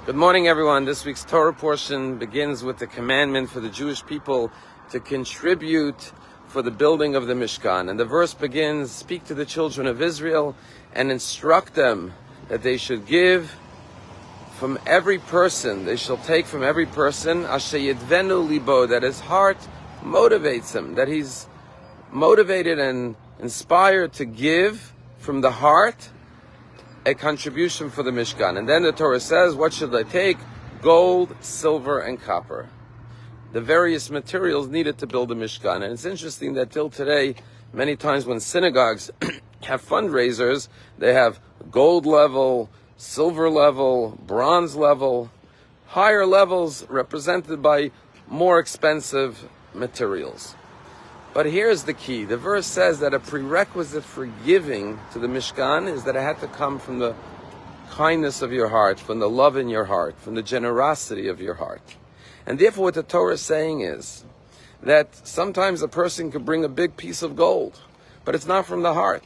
Good morning, everyone. This week's Torah portion begins with the commandment for the Jewish people to contribute for the building of the Mishkan. And the verse begins, speak to the children of Israel and instruct them that they should give from every person. They shall take from every person, asher yidvenu libo, that his heart motivates him, that he's motivated and inspired to give from the heart a contribution for the Mishkan. And then the Torah says, what should they take? Gold, silver, and copper. The various materials needed to build the Mishkan. And it's interesting that till today, many times when synagogues have fundraisers, they have gold level, silver level, bronze level, higher levels represented by more expensive materials. But here's the key. The verse says that a prerequisite for giving to the Mishkan is that it had to come from the kindness of your heart, from the love in your heart, from the generosity of your heart. And therefore what the Torah is saying is that sometimes a person could bring a big piece of gold, but it's not from the heart.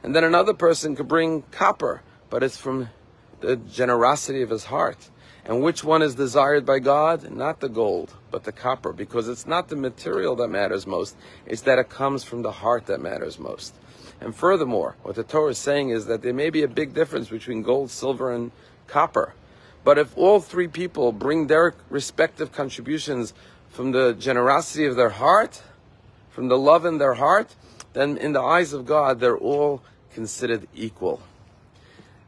And then another person could bring copper, but it's from the generosity of his heart. And which one is desired by God? Not the gold, but the copper, because it's not the material that matters most, it's that it comes from the heart that matters most. And furthermore, what the Torah is saying is that there may be a big difference between gold, silver, and copper. But if all three people bring their respective contributions from the generosity of their heart, from the love in their heart, then in the eyes of God, they're all considered equal.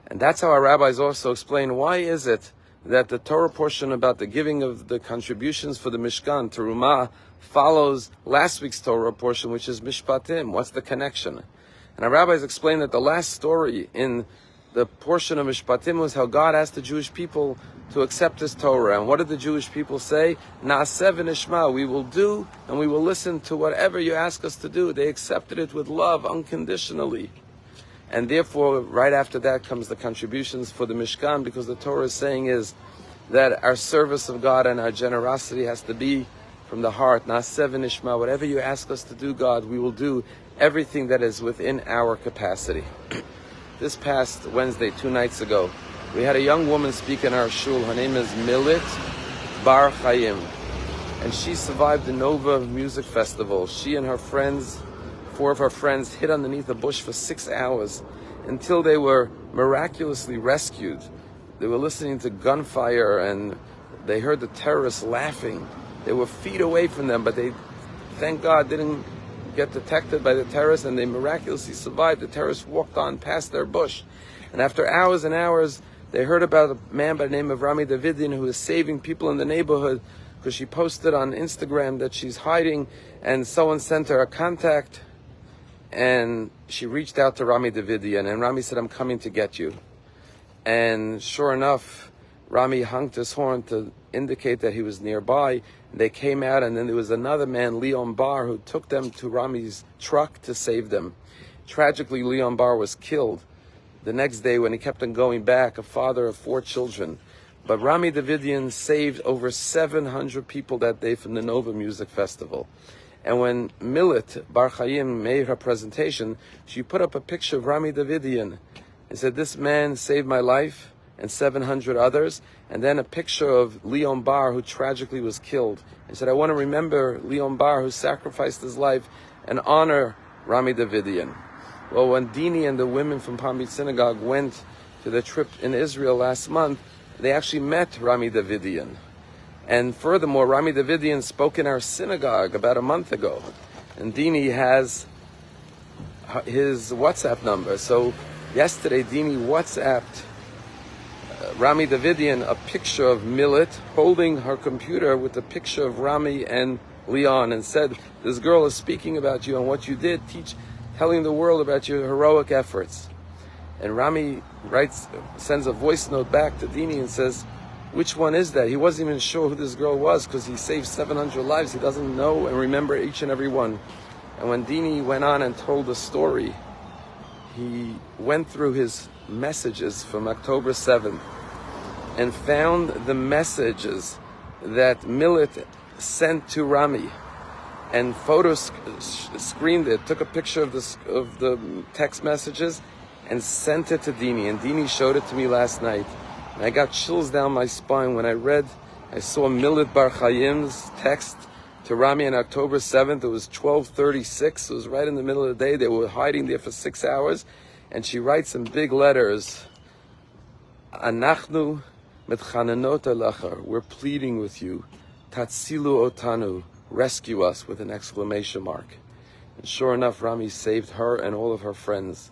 And that's how our rabbis also explain, why is it that the Torah portion about the giving of the contributions for the Mishkan, Terumah, follows last week's Torah portion, which is Mishpatim. What's the connection? And our rabbis explain that the last story in the portion of Mishpatim was how God asked the Jewish people to accept His Torah. And what did the Jewish people say? Na'aseh v'nishma, we will do and we will listen to whatever you ask us to do. They accepted it with love, unconditionally. And therefore, right after that comes the contributions for the Mishkan, because the Torah is saying is that our service of God and our generosity has to be from the heart. Na'aseh v'nishma, whatever you ask us to do, God, we will do everything that is within our capacity. This past Wednesday, 2 nights ago, we had a young woman speak in our shul. Her name is Milit Bar Chaim, and she survived the Nova Music Festival. She and her friends, 4 of her friends, hid underneath a bush for 6 hours until they were miraculously rescued. They were listening to gunfire and they heard the terrorists laughing. They were feet away from them, but they, thank God, didn't get detected by the terrorists, and they miraculously survived. The terrorists walked on past their bush. And after hours and hours, they heard about a man by the name of Rami Davidian who was saving people in the neighborhood, because she posted on Instagram that she's hiding, and someone sent her a contact. And she reached out to Rami Davidian, and Rami said, I'm coming to get you. And sure enough, Rami honked his horn to indicate that he was nearby. They came out, and then there was another man, Leon Bar, who took them to Rami's truck to save them. Tragically, Leon Bar was killed the next day when he kept on going back, a father of 4 children. But Rami Davidian saved over 700 people that day from the Nova Music Festival. And when Milit Bar Chaim made her presentation, she put up a picture of Rami Davidian and said, this man saved my life and 700 others. And then a picture of Leon Bar, who tragically was killed. And said, I want to remember Leon Bar, who sacrificed his life, and honor Rami Davidian. Well, when Dini and the women from Palm Beach Synagogue went to the trip in Israel last month, they actually met Rami Davidian. And furthermore, Rami Davidian spoke in our synagogue about a month ago. And Dini has his WhatsApp number. So yesterday, Dini WhatsApped Rami Davidian a picture of Milit holding her computer with a picture of Rami and Leon, and said, this girl is speaking about you and what you did, telling the world about your heroic efforts. And Rami sends a voice note back to Dini and says, which one is that? He wasn't even sure who this girl was, because he saved 700 lives. He doesn't know and remember each and every one. And when Dini went on and told the story, he went through his messages from October 7th and found the messages that Milit sent to Rami, and screened it, took a picture of the text messages and sent it to Dini. And Dini showed it to me last night. And I got chills down my spine when I saw Milit Bar Chaim's text to Rami on October 7th. It was 12:36. It was right in the middle of the day. They were hiding there for 6 hours. And she writes in big letters, Anachnu mitchananot alecha. We're pleading with you. Tatsilu otanu. Rescue us, with an exclamation mark. And sure enough, Rami saved her and all of her friends.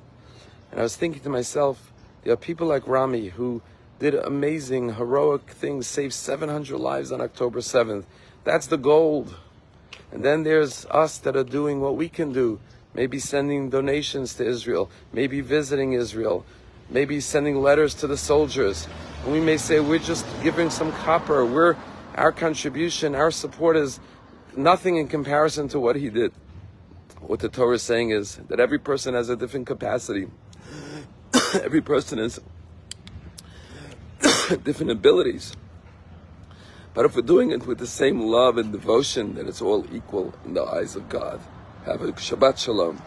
And I was thinking to myself, there are people like Rami who did amazing, heroic things, saved 700 lives on October 7th. That's the gold. And then there's us that are doing what we can do. Maybe sending donations to Israel, maybe visiting Israel, maybe sending letters to the soldiers. And we may say, we're just giving some copper. Our contribution, our support is nothing in comparison to what he did. What the Torah is saying is that every person has a different capacity. Every person has different abilities. But if we're doing it with the same love and devotion, then it's all equal in the eyes of God. Have a Shabbat Shalom.